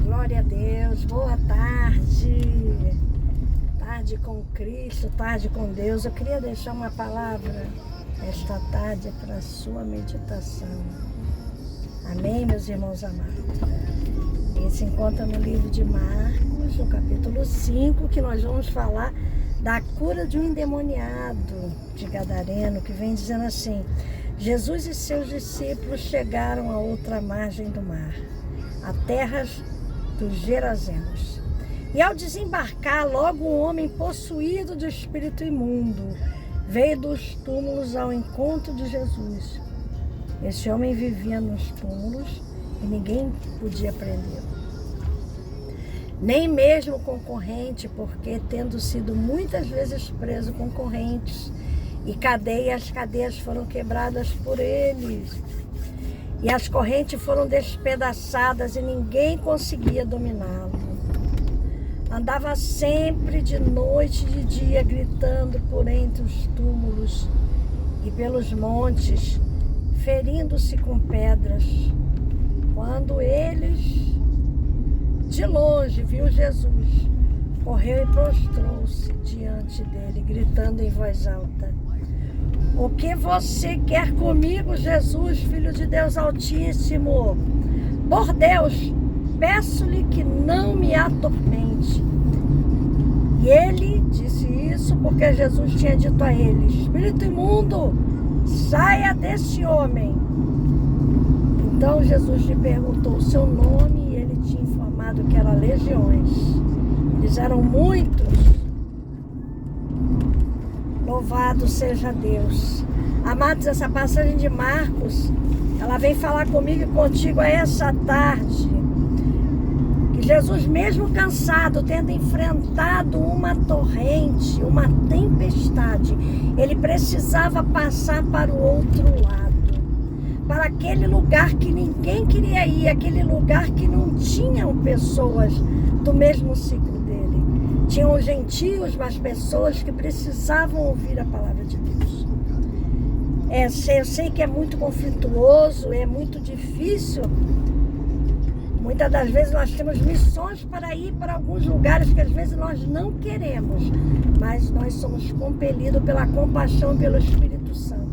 Glória a Deus, boa tarde. Tarde com Cristo, tarde com Deus. Eu queria deixar uma palavra esta tarde para a sua meditação. Amém, meus irmãos amados? Ele se encontra no livro de Marcos, no capítulo 5, que nós vamos falar da cura de um endemoniado de Gadareno, que vem dizendo assim: Jesus e seus discípulos chegaram à outra margem do mar, a terras dos Gerazenos. E ao desembarcar, logo um homem possuído de espírito imundo veio dos túmulos ao encontro de Jesus. Esse homem vivia nos túmulos e ninguém podia prendê-lo, nem mesmo o concorrente, porque tendo sido muitas vezes preso com correntes e cadeias, as cadeias foram quebradas por eles. E as correntes foram despedaçadas e ninguém conseguia dominá-lo. Andava sempre de noite e de dia, gritando por entre os túmulos e pelos montes, ferindo-se com pedras. Quando eles, de longe, viu Jesus, correu e prostrou-se diante dele, gritando em voz alta: "O que você quer comigo, Jesus, Filho de Deus Altíssimo? Por Deus, peço-lhe que não me atormente." E ele disse isso porque Jesus tinha dito a ele: "Espírito imundo, saia desse homem." Então Jesus lhe perguntou o seu nome e ele tinha informado que eram legiões. Eles eram muitos. Louvado seja Deus. Amados, essa passagem de Marcos, ela vem falar comigo e contigo essa tarde. Que Jesus, mesmo cansado, tendo enfrentado uma torrente, uma tempestade, ele precisava passar para o outro lado. Para aquele lugar que ninguém queria ir, aquele lugar que não tinham pessoas do mesmo ciclo dele. Tinham gentios, mas pessoas que precisavam ouvir a palavra de Deus. Eu sei que é muito conflituoso, é muito difícil. Muitas das vezes nós temos missões para ir para alguns lugares que às vezes nós não queremos, mas nós somos compelidos pela compaixão e pelo Espírito Santo.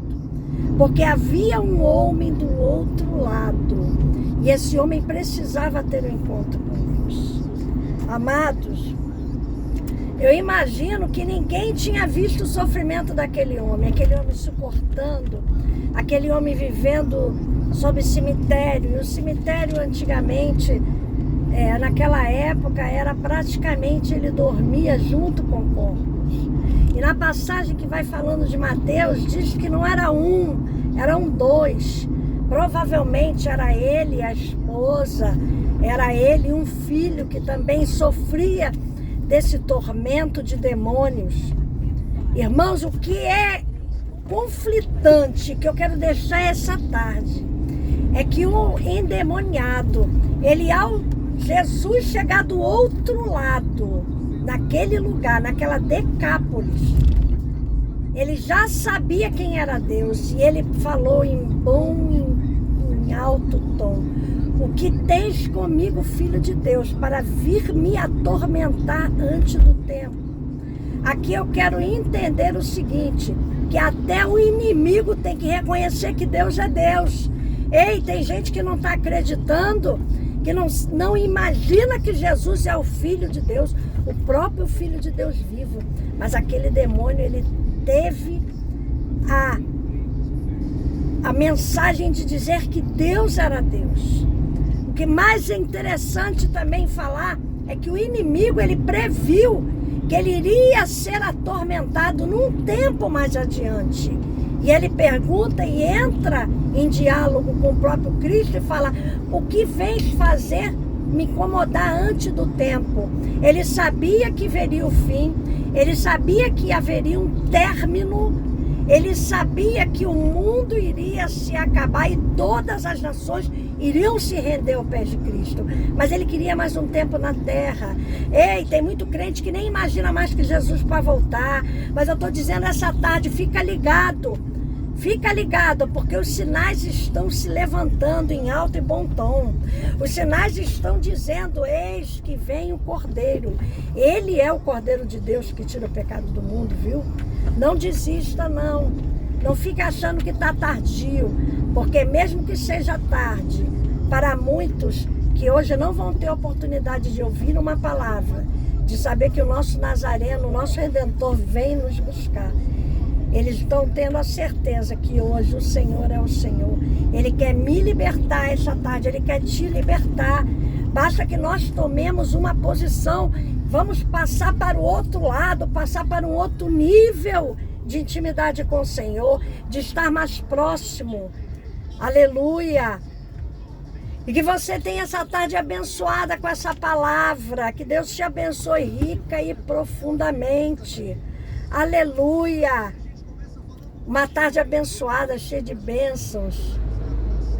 Porque havia um homem do outro lado, e esse homem precisava ter um encontro com Deus. Amados, eu imagino que ninguém tinha visto o sofrimento daquele homem suportando, aquele homem vivendo sob cemitério. E o cemitério antigamente, naquela época, era praticamente, ele dormia junto com corpos. E na passagem que vai falando de Mateus, diz que não era um, eram dois. Provavelmente era ele, a esposa, era ele e um filho que também sofria desse tormento de demônios. Irmãos, o que é conflitante, que eu quero deixar essa tarde, é que o endemoniado, ele, ao Jesus chegar do outro lado, naquele lugar, naquela Decápolis, ele já sabia quem era Deus, e ele falou em alto tom: "O que tens comigo, Filho de Deus, para vir me atormentar antes do tempo?" Aqui eu quero entender o seguinte, que até o inimigo tem que reconhecer que Deus é Deus. Ei, tem gente que não está acreditando, que não imagina que Jesus é o Filho de Deus, o próprio Filho de Deus vivo. Mas aquele demônio, ele teve a mensagem de dizer que Deus era Deus. O que mais é interessante também falar é que o inimigo, ele previu que ele iria ser atormentado num tempo mais adiante. E ele pergunta e entra em diálogo com o próprio Cristo e fala: "O que vens fazer me incomodar antes do tempo?" Ele sabia que viria o fim, ele sabia que haveria um término, ele sabia que o mundo iria se acabar e todas as nações iriam se render ao pé de Cristo. Mas ele queria mais um tempo na terra. Ei, tem muito crente que nem imagina mais que Jesus vai voltar. Mas eu estou dizendo essa tarde, fica ligado. Fica ligado, porque os sinais estão se levantando em alto e bom tom. Os sinais estão dizendo, eis que vem o Cordeiro. Ele é o Cordeiro de Deus que tira o pecado do mundo, viu? Não desista, não. Não fique achando que está tardio, porque mesmo que seja tarde, para muitos que hoje não vão ter oportunidade de ouvir uma palavra, de saber que o nosso Nazareno, o nosso Redentor vem nos buscar. Eles estão tendo a certeza que hoje o Senhor é o Senhor. Ele quer me libertar essa tarde, Ele quer te libertar. Basta que nós tomemos uma posição, vamos passar para o outro lado, passar para um outro nível de intimidade com o Senhor, de estar mais próximo. Aleluia! E que você tenha essa tarde abençoada com essa palavra, que Deus te abençoe rica e profundamente. Aleluia! Uma tarde abençoada, cheia de bênçãos.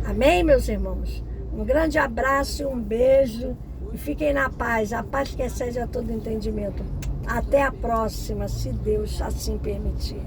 Amém, meus irmãos? Um grande abraço e um beijo. E fiquem na paz. A paz que excede a todo entendimento. Até a próxima, se Deus assim permitir.